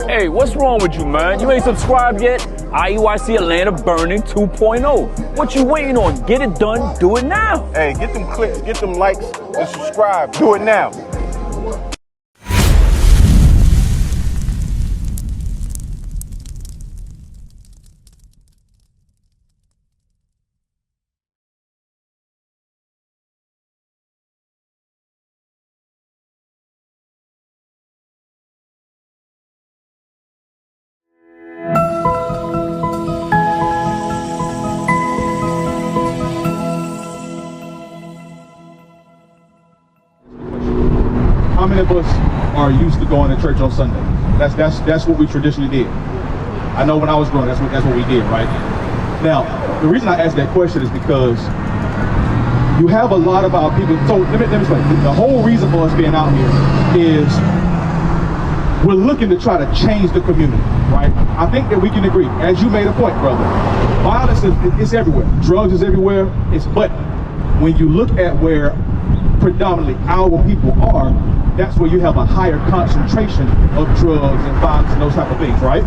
Hey, what's wrong with you, man? You ain't subscribed yet? IUIC Atlanta Burning 2.0. What you waiting on? Get it done. Do it now. Hey, get them clicks, get them likes, and subscribe. Do it now. How many of us are used to going to church on Sunday? That's what we traditionally did. I know when I was growing, that's what we did, right? Now, the reason I asked that question is because you have a lot of our people. So let me explain. The whole reason for us being out here is we're looking to try to change the community, right? I think that we can agree, as you made a point, brother. Violence is everywhere. Drugs is everywhere. But when you look at where predominantly our people are, that's where you have a higher concentration of drugs and violence and those type of things, right?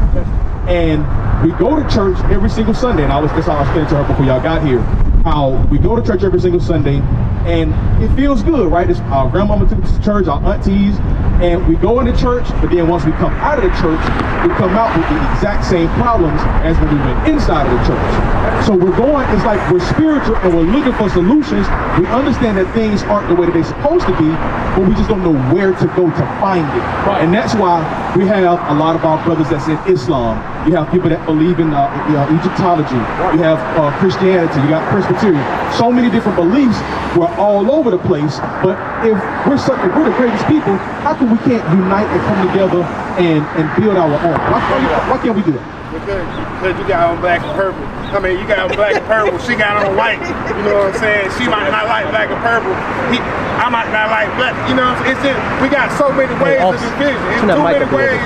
And we go to church every single Sunday, and that's how I was explaining to her before y'all got here, how we go to church every single Sunday, and it feels good, right? It's our grandmama took us to church, our aunties, and we go into church, but then once we come out of the church, we come out with the exact same problems as when we went inside of the church. So it's like we're spiritual and we're looking for solutions. We understand that things aren't the way that they're supposed to be, but we just don't know where to go to find it. Right. And that's why we have a lot of our brothers that's in Islam. You have people that believe in Egyptology. You have Christianity. You got Presbyterian. So many different beliefs. We're all over the place. But if we're the greatest people, how come we can't unite and come together and build our own? Why can't we do that? Because you got on black and purple. I mean, you got on black and purple. She got on white. You know what I'm saying? She might not like black and purple. I might not like black. You know, it's just, we got so many ways of division. It's too many ways.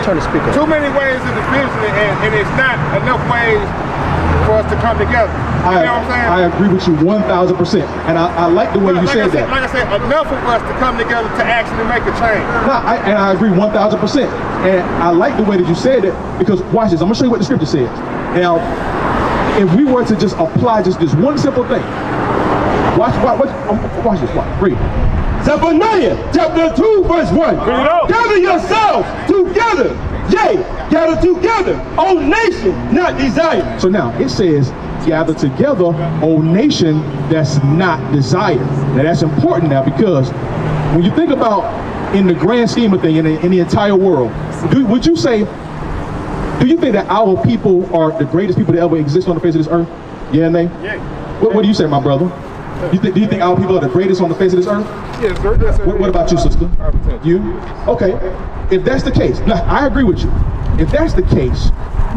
Too many ways of division, and it's not enough ways for us to come together. You know what I'm saying? I agree with you 1,000%, and I like the way you said that. Like I said, enough of us to come together to actually make a change. And I agree 1,000%, and I like the way that you said it, because watch this. I'm gonna show you what the scripture says. Now, if we were to just apply just this one simple thing, watch this. Read. Zephaniah chapter 2 verse 1. Gather yourselves together. Yea, gather together, O nation, not desire. So now it says, gather together, O nation that's not desired. Now that's important now, because when you think about in the grand scheme of things, in the entire world, would you say, do you think that our people are the greatest people that ever exist on the face of this earth? Yeah and nay? Yeah. What do you say, my brother? Do you think our people are the greatest on the face of this earth? Yes, sir. Yes, sir. What about you, sister? You? Okay. If that's the case, now I agree with you. If that's the case,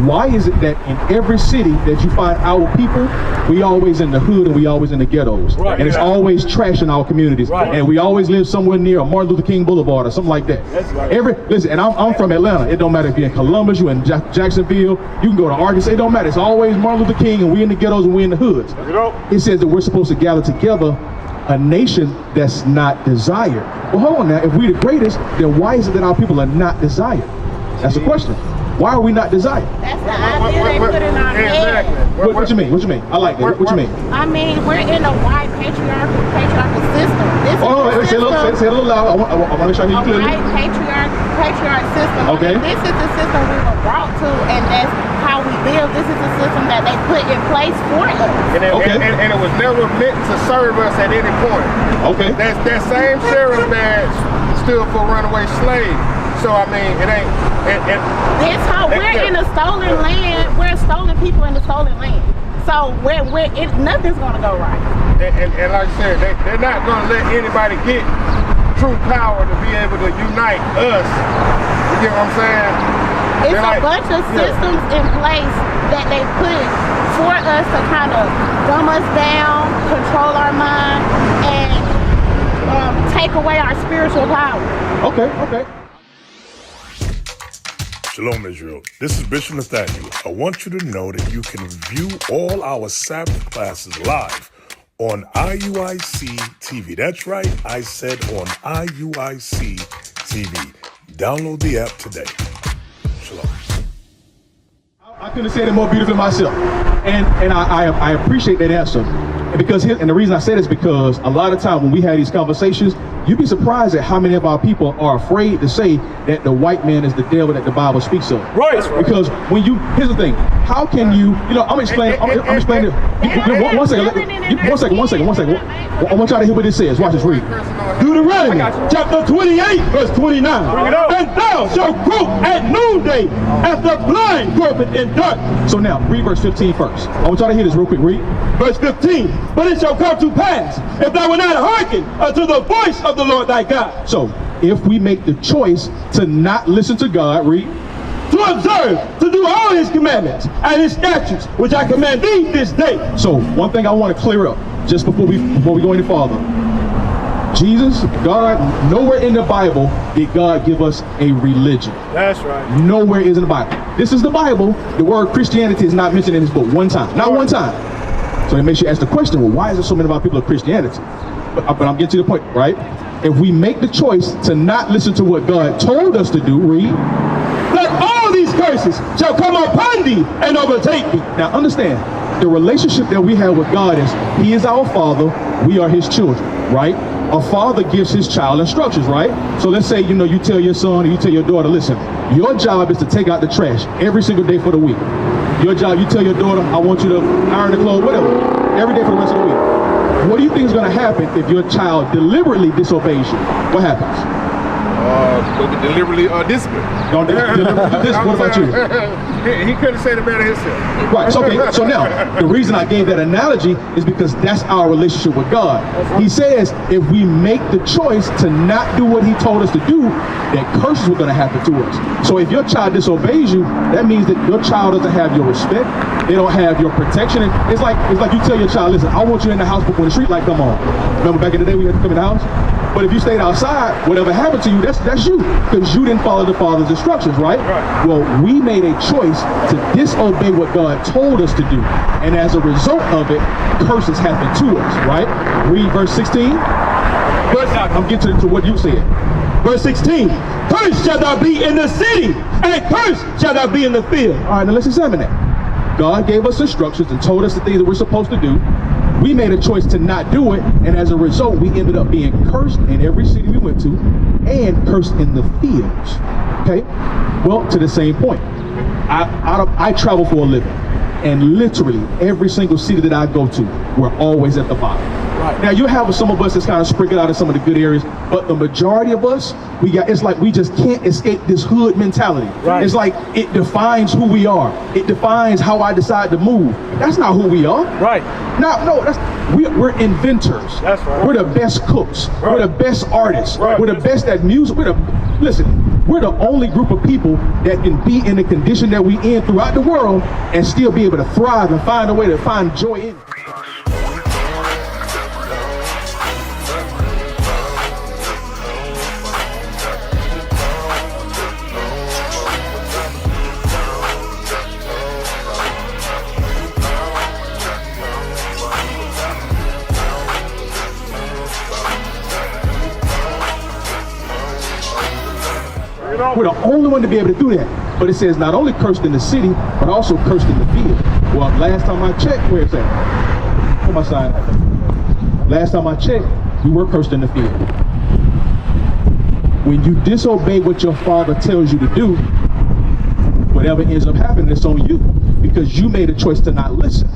why is it that in every city that you find our people, we always in the hood and we always in the ghettos? Right. And it's always trash in our communities. Right. And we always live somewhere near a Martin Luther King Boulevard or something like that. That's right. Listen, and I'm from Atlanta. It don't matter if you're in Columbus, you're in Jacksonville, you can go to Arkansas, it don't matter. It's always Martin Luther King, and we in the ghettos and we in the hoods. It says that we're supposed to gather together a nation that's not desired. Well, hold on now. If we're the greatest, then why is it that our people are not desired? That's the question. Why are we not desired? That's the idea they put in our head. What you mean? What you mean? I like that. What you mean? I mean, we're in a white patriarchal system. This say a little loud. I want to make sure I hear you clearly. White patriarch system. Okay. This is the system we were brought to, and that's how we live. This is the system that they put in place for us. And it was never meant to serve us at any point. Okay. That same sheriff badge stood for runaway slaves. So I mean, it ain't. We're in a stolen land. We're stolen people in the stolen land. So nothing's gonna go right. And like I said, they're not gonna let anybody get true power to be able to unite us. You get what I'm saying? It's a bunch of systems in place that they put for us to kind of dumb us down, control our mind, and take away our spiritual power. Okay. Shalom, Israel. This is Bishop Nathaniel. I want you to know that you can view all our Sabbath classes live on IUIC TV. That's right, I said on IUIC TV. Download the app today. Shalom. I couldn't have said it more beautifully myself. And I appreciate that answer. And the reason I say this is because a lot of time when we have these conversations, you'd be surprised at how many of our people are afraid to say that the white man is the devil that the Bible speaks of. Right. Because here's the thing. How can you, I'm explaining it. One second. I want y'all to hear what it says. Watch this, read. Deuteronomy chapter 28, verse 29. And thou shalt grope at noonday as the blind gropeth in dark. So now, read verse 15 first. I want y'all to hear this real quick. Read. Verse 15. But it shall come to pass, if thou wilt not hearken unto the voice of the Lord thy God. So, if we make the choice to not listen to God, read. To observe, to do all his commandments and his statutes, which I command thee this day. So, one thing I want to clear up, just before we go any farther. Jesus, God, nowhere in the Bible did God give us a religion. That's right. Nowhere is in the Bible. This is the Bible. The word Christianity is not mentioned in this book one time. Not one time. So it makes you ask the question, well, why is there so many of our people of Christianity? But I'm getting to the point, right? If we make the choice to not listen to what God told us to do, read. That all these curses shall come upon thee and overtake thee. Now understand, the relationship that we have with God is, he is our father, we are his children, right? A father gives his child instructions, right? So let's say, you tell your son or you tell your daughter, listen, your job is to take out the trash every single day for the week. Your job, you tell your daughter, I want you to iron the clothes, whatever, every day for the rest of the week. What do you think is going to happen if your child deliberately disobeys you? What happens? Deliberately discipline. Don't deliberately discipline. What about you? He couldn't say it better himself. Right, so, okay, so now, the reason I gave that analogy is because that's our relationship with God. He says if we make the choice to not do what he told us to do, that curses were going to happen to us. So if your child disobeys you, that means that your child doesn't have your respect, they don't have your protection. It's like you tell your child, listen, I want you in the house before the street light come on. Remember back in the day we had to come in the house? But if you stayed outside, whatever happened to you, that's you, because you didn't follow the Father's instructions, right? Well, we made a choice to disobey what God told us to do, and as a result of it, curses happen to us, right? Read verse 16. I'm getting to what you said. Verse 16. Cursed shall thou be in the city, and cursed shall thou be in the field. All right, now let's examine that. God gave us instructions and told us the things that we're supposed to do. We made a choice to not do it, and as a result, we ended up being cursed in every city we went to, and cursed in the fields. Okay? Well, to the same point, I travel for a living, and literally every single city that I go to, we're always at the bottom. Right. Now you have some of us that's kind of sprinkled out in some of the good areas, but the majority of us, it's like we just can't escape this hood mentality. Right. It's like it defines who we are. It defines how I decide to move. That's not who we are. Right. No, we're inventors. That's right. We're the best cooks. Right. We're the best artists. Right. We're the best at music. Listen, we're the only group of people that can be in the condition that we in throughout the world and still be able to thrive and find a way to find joy in it. We're the only one to be able to do that. But it says not only cursed in the city, but also cursed in the field. Well, last time I checked, where is that? Put my sign. Last time I checked, we were cursed in the field. When you disobey what your father tells you to do, whatever ends up happening, it's on you, because you made a choice to not listen.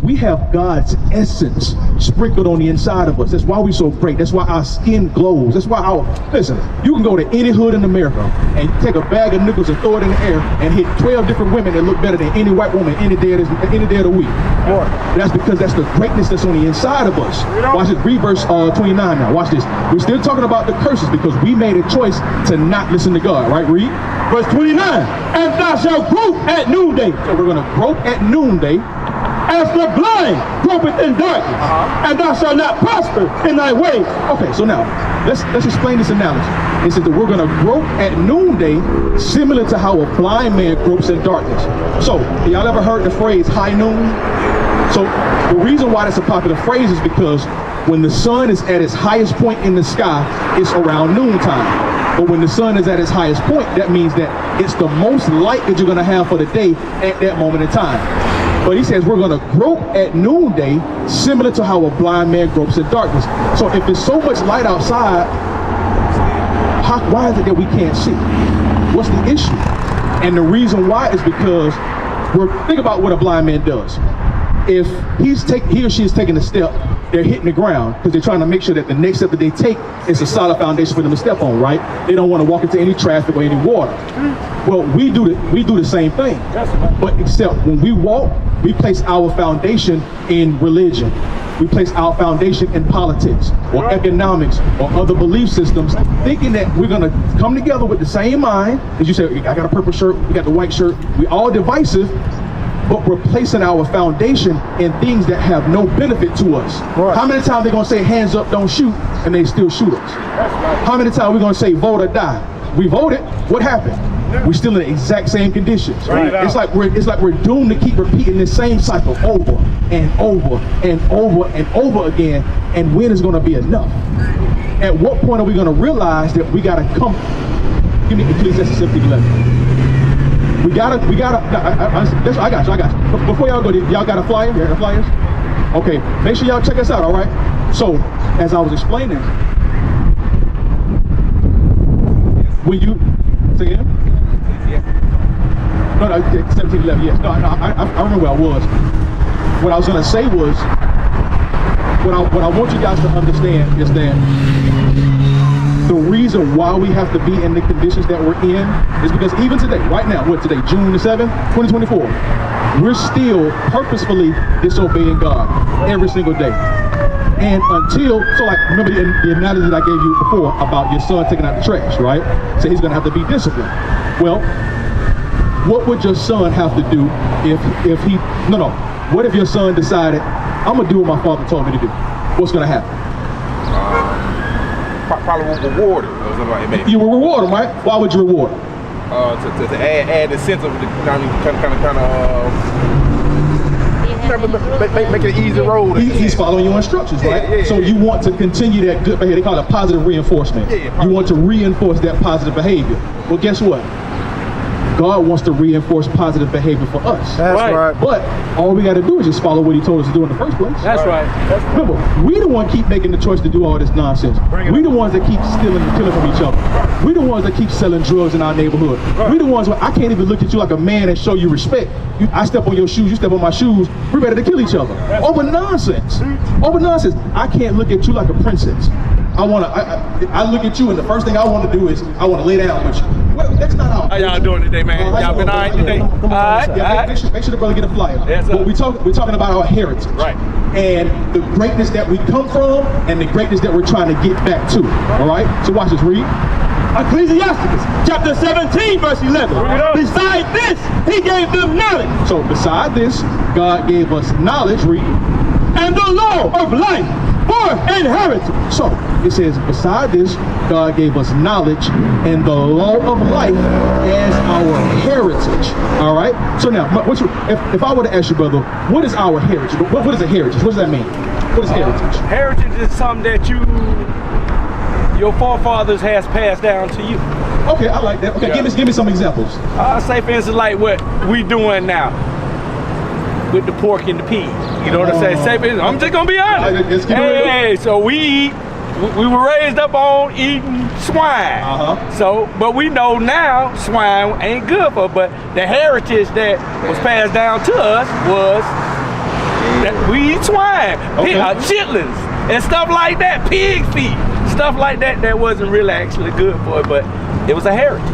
We have God's essence sprinkled on the inside of us. That's why we're so great. That's why our skin glows. That's why listen, you can go to any hood in America and take a bag of nickels and throw it in the air and hit 12 different women that look better than any white woman any day of the week. That's because that's the greatness that's on the inside of us. Watch this, read verse 29 now. Watch this. We're still talking about the curses because we made a choice to not listen to God, right? Read. Verse 29. And thou shalt grope at noonday. So we're going to grope at noonday. As the blind gropeth in darkness, and thou shalt not prosper in thy ways. Okay, so now let's explain this analogy. It says that we're going to grope at noonday, similar to how a blind man gropes in darkness. So, y'all ever heard the phrase high noon? So the reason why that's a popular phrase is because When the sun is at its highest point in the sky, it's around noontime. But when the sun is at its highest point, that means that it's the most light that you're going to have for the day at that moment in time. But he says we're going to grope at noonday, similar to how a blind man gropes in darkness. So if there's so much light outside, why is it that we can't see? What's the issue? And the reason why is because think about what a blind man does. If he or she is taking a step, they're hitting the ground because they're trying to make sure that the next step that they take is a solid foundation for them to step on, right? They don't want to walk into any traffic or any water. Well, we do the same thing, but except when we walk, we place our foundation in religion. We place our foundation in politics or economics or other belief systems, thinking that we're going to come together with the same mind. As you say, I got a purple shirt, we got the white shirt, we all divisive, but we're placing our foundation in things that have no benefit to us. Right. How many times they gonna say hands up, don't shoot, and they still shoot us? How many times we gonna say vote or die? We voted, what happened? We're still in the exact same conditions. Right. It's like we're doomed to keep repeating this same cycle over and over and over and over again. And when is gonna be enough? At what point are we gonna realize that we gotta come? Give me Ecclesiastes 11. I got you. Before y'all go, y'all got a flyer? You got flyers? Okay, make sure y'all check us out, all right? So, as I was explaining, when you, say again? No, 1711, yes. No, I remember where I was. What I was gonna say was, what I want you guys to understand is that the reason why we have to be in the conditions that we're in is because even today, right now, today, June the 7th, 2024, we're still purposefully disobeying God every single day. And so like, remember the analogy that I gave you before about your son taking out the trash, right? So he's gonna have to be disciplined. Well, what would your son have to do what if your son decided, I'm gonna do what my father told me to do? What's gonna happen? Probably reward him. You will reward him, right? Why would you reward him? To add the sense of make it an easy road. He's following your instructions, right? Yeah. So you want to continue that good behavior. They call it positive reinforcement. You want to reinforce that positive behavior. Well, guess what? God wants to reinforce positive behavior for us. That's right. But all we got to do is just follow what he told us to do in the first place. That's right. Remember, we the one keep making the choice to do all this nonsense. We the ones that keep stealing and killing from each other. We the ones that keep selling drugs in our neighborhood. We the ones where I can't even look at you like a man and show you respect. I step on your shoes, you step on my shoes. We're ready to kill each other over nonsense. Over nonsense. I can't look at you like a princess. I look at you and the first thing I want to do is I want to lay down with you. Well, that's not how y'all doing today, man? Y'all been all right today? All right. Make sure the brother get a flyer. Yes, sir. But we're talking about our heritage. Right. And the greatness that we come from and the greatness that we're trying to get back to. All right? So watch this, read. Ecclesiastes chapter 17 verse 11. Beside this, he gave them knowledge. So beside this, God gave us knowledge, read. And the law of life for inheritance. So it says, beside this, God gave us knowledge and the law of life as our heritage. All right. So now, if I were to ask you, brother, what is our heritage? What is a heritage? What does that mean? What is heritage? Heritage is something that your forefathers has passed down to you. Okay, I like that. Okay, Yeah. give me some examples. Say for instance, like what we doing now with the pork and the pig. You know what I'm saying? Say for instance, I'm just gonna be honest. Hey, so we were raised up on eating swine. So, but we know now swine ain't good for. But the heritage that was passed down to us was that we eat swine, chitlins, and stuff like that, pig feet. Stuff like that wasn't really actually good for it, but it was a heritage.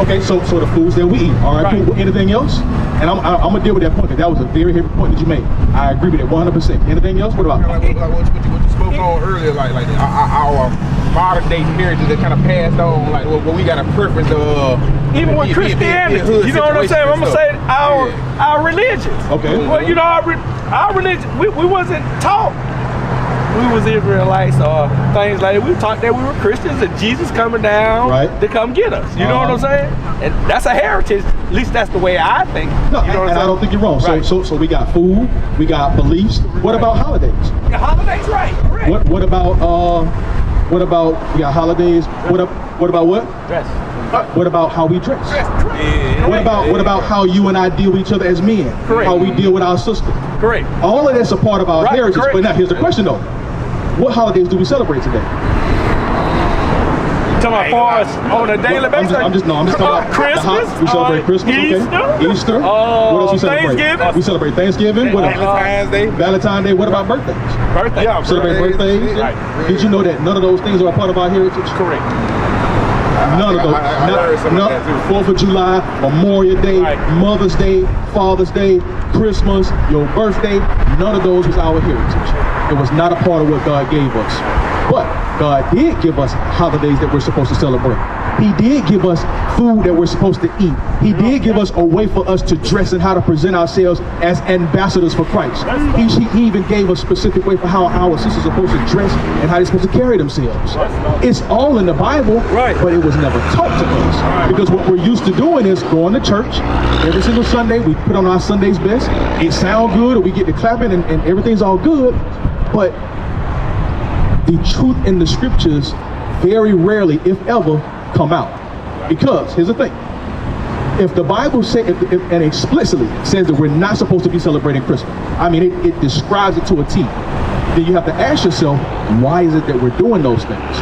Okay, so the foods that we eat. All right, cool. Anything else? And I'm gonna deal with that point because that was a very heavy point that you made. I agree with it 100%. Anything else? What about? Like what you spoke on earlier, like our modern day heritage that kind of passed on, like what we got a preference of. Even with Christianity, you know what I'm saying? I'm gonna say our religions. Okay. Well, you know our religion, we wasn't taught we was Israelites or things like that, we taught that we were Christians and Jesus coming down to come get us. You know what I'm saying? And that's a heritage. At least that's the way I think. No, you know and I don't think you're wrong. Right. So we got food, we got beliefs. What about holidays? Yeah, holidays, right? Correct. What about we got holidays? What about what? Dress. What about how we dress? Yeah. What about how you and I deal with each other as men? Correct. How we deal with our sister? Correct. All of that's a part of our heritage. Correct. But now here's the question though: what holidays do we celebrate today? Talking about on a daily basis. I'm just talking about Christmas. We celebrate Christmas. Easter. Easter. What else we celebrate? Thanksgiving. We celebrate Thanksgiving. What else? Valentine's Day. Valentine's Day. What about birthdays? Birthday. Yeah, Celebrate birthdays. Right. Did you know that none of those things are a part of our heritage? Correct. None of those. I learned some of that too. 4th of July, Memorial Day, Right. Mother's Day, Father's Day, Christmas, your birthday. None of those was our heritage. It was not a part of what God gave us. But God did give us holidays that we're supposed to celebrate. He did give us food that we're supposed to eat. He did give us a way for us to dress and how to present ourselves as ambassadors for Christ. He even gave a specific way for how our sisters are supposed to dress and how they're supposed to carry themselves. It's all in the Bible, but it was never taught to us. Because what we're used to doing is going to church every single Sunday. We put on our Sunday's best. It sounds good, or we get to clapping, and everything's all good. But the truth in the scriptures very rarely, if ever, come out. Because here's the thing: if the Bible says and explicitly says that we're not supposed to be celebrating Christmas, I mean it describes it to a T, then you have to ask yourself, why is it that we're doing those things?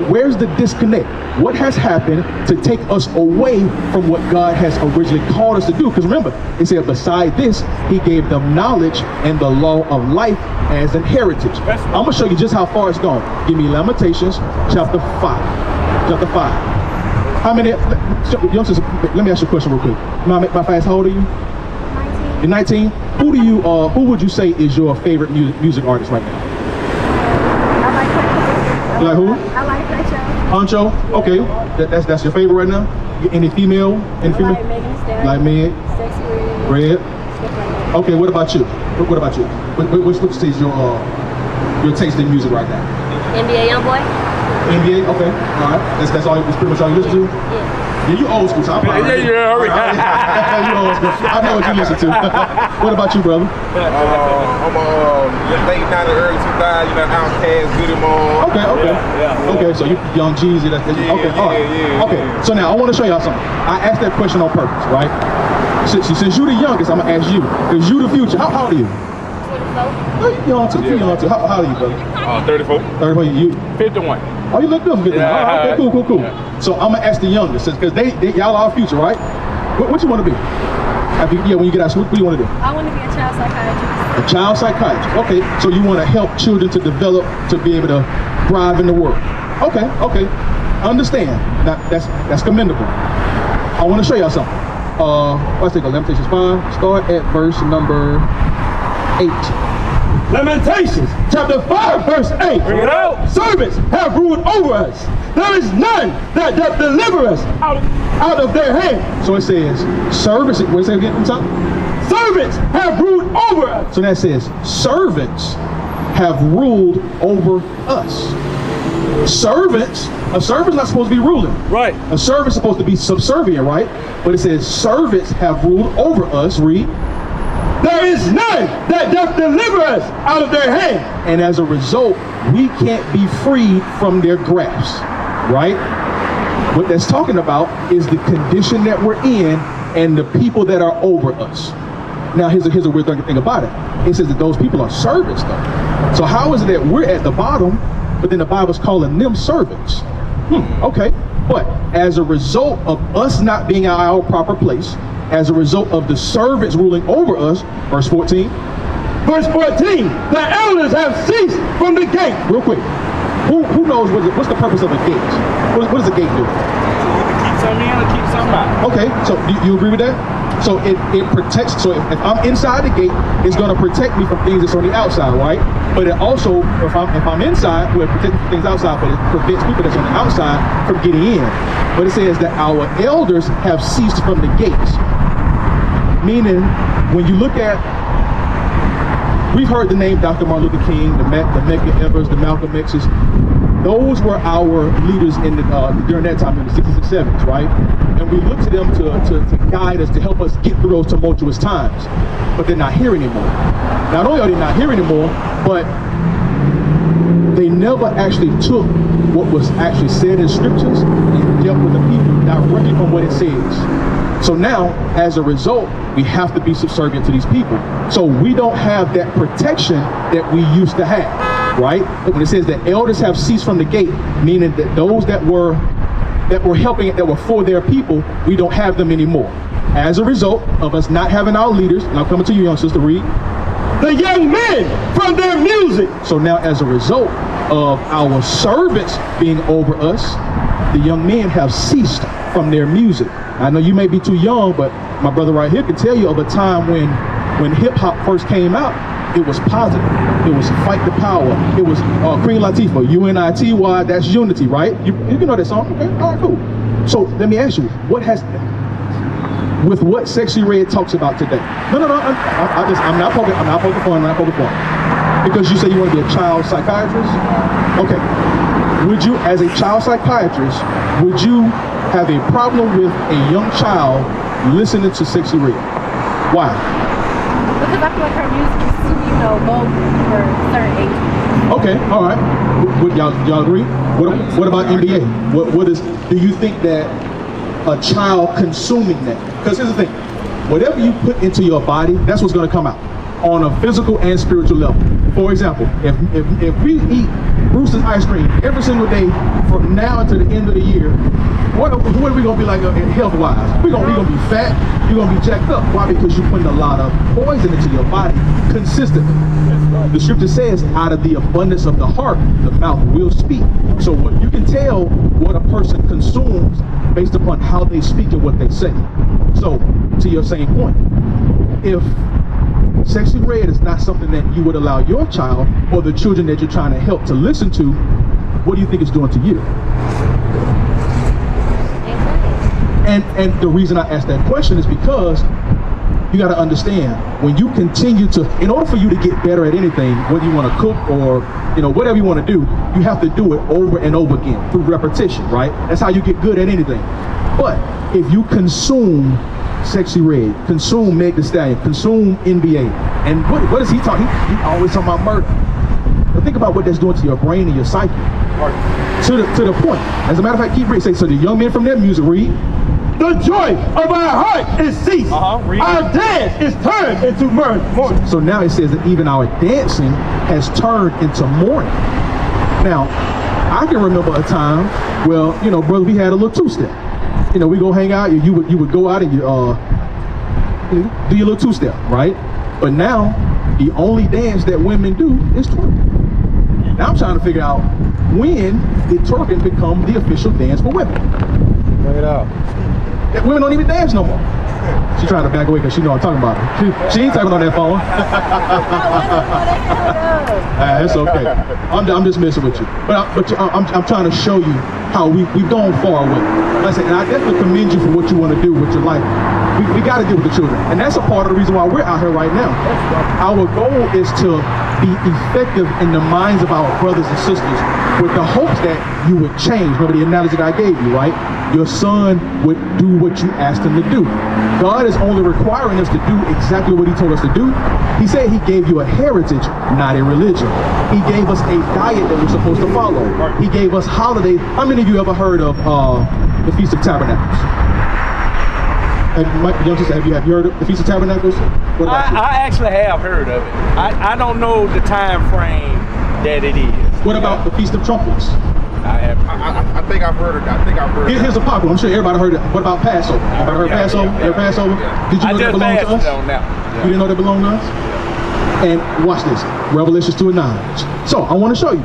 Where's the disconnect? What has happened to take us away from what God has originally called us to do? Because remember, it said beside this, he gave them knowledge and the law of life as an heritage. I'm going to show you just how far it's gone. Give me Lamentations chapter 5. Chapter 5. How many, youngsters, let me ask you a question real quick. My fast, how old are you? 19. You're 19? Who would you say is your favorite music artist right now? I like Poncho. You like who? I like Poncho? Poncho. Okay. That's your favorite right now? Any female? Any female? Like Megan Thee Stallion. Like Meg? Sexy Red. Red? Stuff like that. Okay, what about you? What about you? Which is your taste in music right now? NBA Youngboy. NBA? Okay. All right. That's pretty much all you listen to? Yeah. Yeah, you old school, so I'm probably. Yeah. You old school. I know what you listen to. What about you, brother? I'm late 90s, early 2000s, you know, Outkast, Goody Mob. Okay. Okay, so you Young Jeezy. Okay, all right. Okay, so now I want to show y'all something. I asked that question on purpose, right? Since you're the youngest, I'm going to ask you, because you the future. How old are you? 24. You young too. How old are you, brother? 34. 34. You? 51. Oh, you look good for 51. Yeah. All right, okay, cool. Yeah. So I'm gonna ask the youngest, because y'all are our future, right? What you want to be? When you get out of school, what do you want to do? I want to be a child psychiatrist. A child psychiatrist. Okay, so you want to help children to develop to be able to thrive in the world. Okay. I understand. Now, that's commendable. I want to show y'all something. Let's take Lamentations 5. Start at verse number 8. Lamentations chapter 5 verse 8. Bring it out. Servants have ruled over us. There is none that doth deliver us out of their hand. So it says, servants, what does it say again from top? Servants have ruled over us. So that says, servants have ruled over us. A servant's not supposed to be ruling. Right. A servant's supposed to be subservient, right? But it says, servants have ruled over us, read. There is none that doth deliver us out of their hand. And as a result, we can't be freed from their grasp, right? What that's talking about is the condition that we're in and the people that are over us. Now, here's a weird thing about it. It says that those people are servants, though. So how is it that we're at the bottom, but then the Bible's calling them servants? Okay. But as a result of us not being in our proper place, as a result of the servants ruling over us, verse 14. Verse 14, the elders have ceased from the gate. Real quick, who knows what's the purpose of a gate? What does a gate do? Either keep some in or keep some out. Okay, so you agree with that? So it protects, so if I'm inside the gate, it's gonna protect me from things that's on the outside, right? But it also, if I'm inside, well, it protects me from things outside, but it prevents people that's on the outside from getting in. But it says that our elders have ceased from the gates. Meaning, when you look at we've heard the name Dr. Martin Luther King, the Medgar Evers, the Malcolm X's. Those were our leaders in during that time in the 60s and 70s, right? And we look to them to guide us, to help us get through those tumultuous times. But they're not here anymore. Not only are they not here anymore, but they never actually took what was actually said in scriptures and dealt with the people directly from what it says. So now, as a result, we have to be subservient to these people. So we don't have that protection that we used to have, right? When it says that elders have ceased from the gate, meaning that those that were helping, that were for their people, we don't have them anymore. As a result of us not having our leaders, and I'm coming to you, young sister, read. The young men from their music. So now, as a result of our servants being over us, the young men have ceased from their music. I know you may be too young, but my brother right here can tell you of a time when hip hop first came out. It was positive. It was fight the power. It was Queen Latifah, UNITY, that's unity, right? You know that song, okay? All right, cool. So let me ask you, with what Sexy Red talks about today? No, I'm not poking fun. Because you say you want to be a child psychiatrist? Okay. Would you, as a child psychiatrist, would you have a problem with a young child listening to Sexy Red? Why? Because I feel like her music is too, bold for certain ages. Okay, all right. Y'all agree? What about NBA? Do you think that a child consuming that? Because here's the thing, whatever you put into your body, that's what's going to come out on a physical and spiritual level. For example, if we eat Bruce's ice cream every single day from now to the end of the year, what are we going to be like health-wise? We're going to be fat, you're going to be jacked up. Why? Because you're putting a lot of poison into your body consistently. The scripture says, out of the abundance of the heart, the mouth will speak. So what you can tell what a person consumes based upon how they speak and what they say. So, to your same point, if Sexy Red is not something that you would allow your child or the children that you're trying to help to listen to, what do you think it's doing to you? And the reason I ask that question is because you got to understand, when you continue to, in order for you to get better at anything, whether you want to cook or whatever you want to do, you have to do it over and over again through repetition, right? That's how you get good at anything. But if you consume Sexy Red, consume Meg Thee Stallion, consume NBA, and what is he talking? He always talking about murder. But think about what that's doing to your brain and your psyche. To the point. As a matter of fact, keep reading. So the young men from their music read. The joy of our heart is ceased. Our dance is turned into mourning. So now it says that even our dancing has turned into mourning. Now, I can remember a time, brother, we had a little two-step. We go hang out, you would go out and you do your little two-step, right? But now, the only dance that women do is twerking. Now I'm trying to figure out, when did twerking become the official dance for women? Bring it out. Women don't even dance no more. She's trying to back away because she know I'm talking about her. She ain't talking on that phone. It's okay. I'm just messing with you. But I'm trying to show you how we've gone far with it. Like I said, and I definitely commend you for what you want to do with your life. We got to deal with the children. And that's a part of the reason why we're out here right now. Our goal is to be effective in the minds of our brothers and sisters with the hopes that you would change. Remember the analogy that I gave you, right? Your son would do what you asked him to do. God is only requiring us to do exactly what he told us to do. He said he gave you a heritage, not a religion. He gave us a diet that we're supposed to follow. He gave us holidays. How many of you ever heard of the Feast of Tabernacles? Have you heard of the Feast of Tabernacles? I actually have heard of it. I don't know the time frame that it is. What about the Feast of Trumpets? I think I've heard of that. Here's a popular. I'm sure everybody heard it. What about Passover? Everybody heard Passover? Passover? Did you know that belonged to us? You didn't know that belonged to us? And watch this. Revelations 2:9. So I want to show you.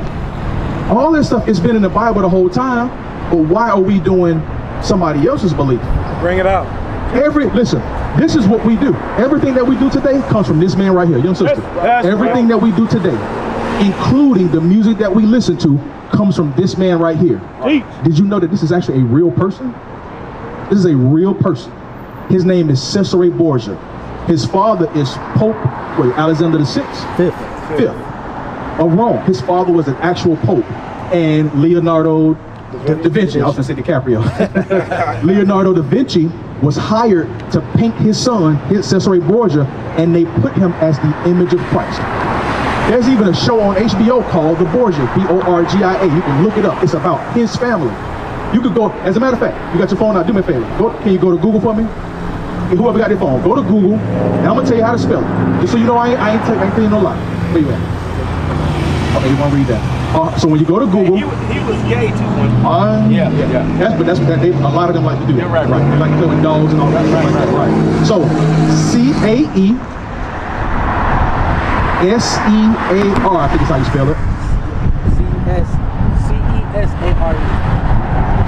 All this stuff has been in the Bible the whole time, but why are we doing somebody else's belief? Bring it out. Listen, this is what we do. Everything that we do today comes from this man right here, young sister. Everything that we do today, including the music that we listen to, comes from this man right here. Did you know that this is actually a real person? This is a real person. His name is Cesare Borgia. His father is Pope Alexander the Sixth. Fifth of Rome. His father was an actual pope. And Leonardo da Vinci, I was going to say DiCaprio. Leonardo da Vinci was hired to paint his son, Cesare Borgia, and they put him as the image of Christ. There's even a show on HBO called The Borgia, B-O-R-G-I-A. You can look it up. It's about his family. You could go, as a matter of fact, you got your phone out, do me a favor. Can you go to Google for me? Whoever got their phone, go to Google, and I'm going to tell you how to spell it. Just so you know I ain't telling you no lie. Where you at? Okay, you want to read that. So when you go to Google, he was gay too. Yeah. That's what a lot of them like to do. Yeah, right. They like to play with dolls and all that stuff like that. Right. So C-A-E-S-E-A-R, I think is how you spell it.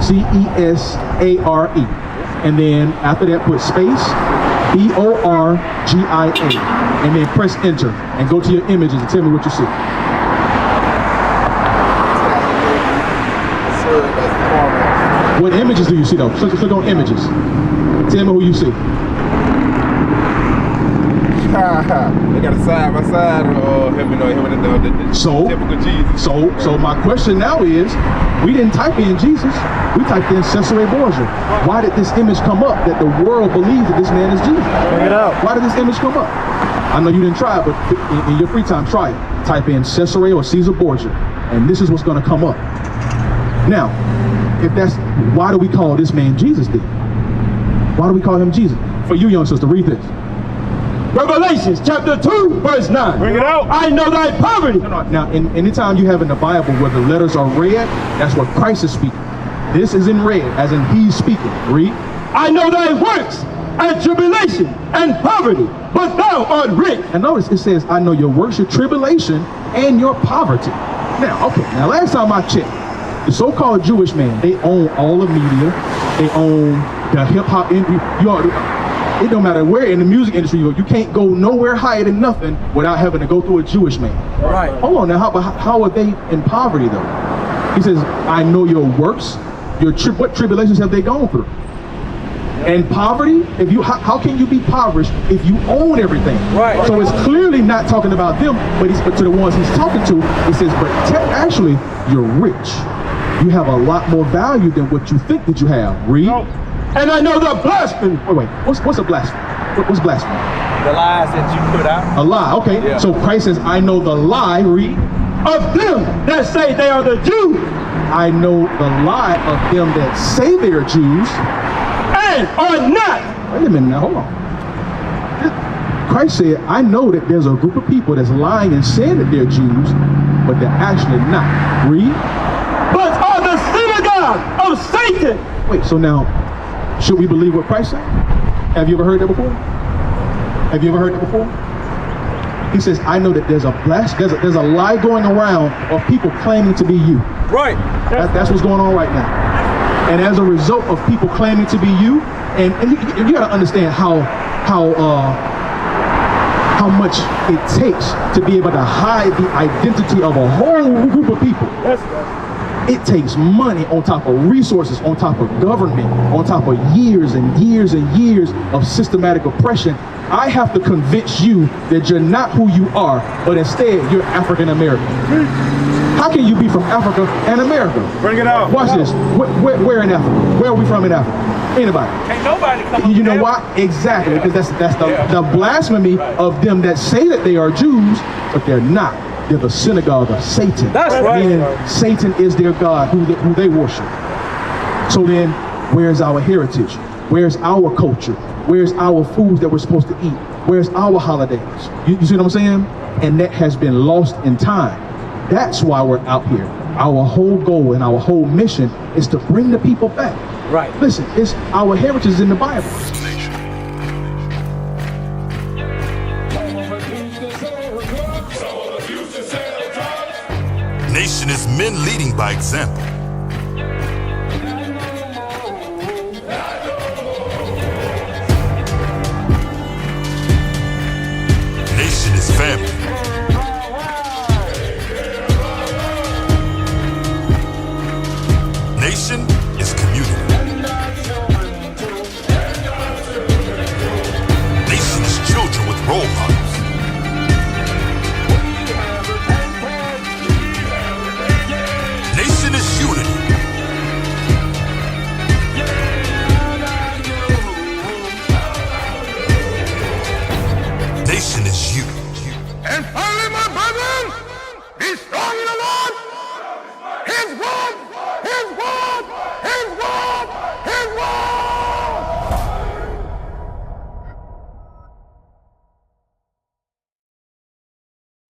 C-E-S-A-R-E. And then after that, put space B-O-R-G-I-A, and then press enter and go to your images and tell me what you see. What images do you see though? Click on images. Tell me who you see. They got a side by side him and the typical Jesus. So my question now is, we didn't type in Jesus, we typed in Cesare Borgia. Why did this image come up that the world believes that this man is Jesus? Bring it out. Why did this image come up? I know you didn't try it, but in your free time, try it. Type in Cesare or Caesar Borgia, and this is what's going to come up. Now, if that's, why do we call this man Jesus then? Why do we call him Jesus? For you, young sister, read this. Revelations chapter 2, verse 9. Bring it out. I know thy poverty. Now, anytime you have in the Bible where the letters are red, that's what Christ is speaking. This is in red, as in he's speaking. Read. I know thy works, and tribulation, and poverty, but thou art rich. And notice it says, I know your works, your tribulation, and your poverty. Now, okay, now last time I checked, the so-called Jewish man, they own all the media, they own the hip-hop industry. It don't matter where in the music industry you go, you can't go nowhere higher than nothing without having to go through a Jewish man. Right. Hold on now, how are they in poverty though? He says, I know your works, what tribulations have they gone through? And poverty, how can you be impoverished if you own everything? Right. So it's clearly not talking about them, but to the ones he's talking to, he says, but actually, you're rich. You have a lot more value than what you think that you have. Read. No. And I know the blasphemy. Wait. What's a blasphemy? What's blasphemy? The lies that you put out. A lie. Okay. Yeah. So Christ says, I know the lie. Read. Of them that say they are the Jews. I know the lie of them that say they're Jews. And are not. Wait a minute now. Hold on. Christ said, I know that there's a group of people that's lying and saying that they're Jews, but they're actually not. Read. But are the synagogue of Satan. Wait, so now, should we believe what Christ said? Have you ever heard that before? Have you ever heard that before? He says, I know that there's a lie going around of people claiming to be you. Right. That's what's going on right now. And as a result of people claiming to be you, and you got to understand how much it takes to be able to hide the identity of a whole group of people. It takes money on top of resources, on top of government, on top of years and years and years of systematic oppression. I have to convince you that you're not who you are, but instead you're African American. How can you be from Africa and America? Bring it out. Watch this. Where in Africa? Where are we from in Africa? Anybody? Ain't nobody coming. You know why? Exactly, because that's the blasphemy of them that say that they are Jews, but they're not. They're the synagogue of Satan. That's right. And Satan is their God who they worship. So then, where's our heritage? Where's our culture? Where's our foods that we're supposed to eat? Where's our holidays? You see what I'm saying? And that has been lost in time. That's why we're out here. Our whole goal and our whole mission is to bring the people back. Right. Listen, it's our heritage is in the Bible. Nation is men leading by example.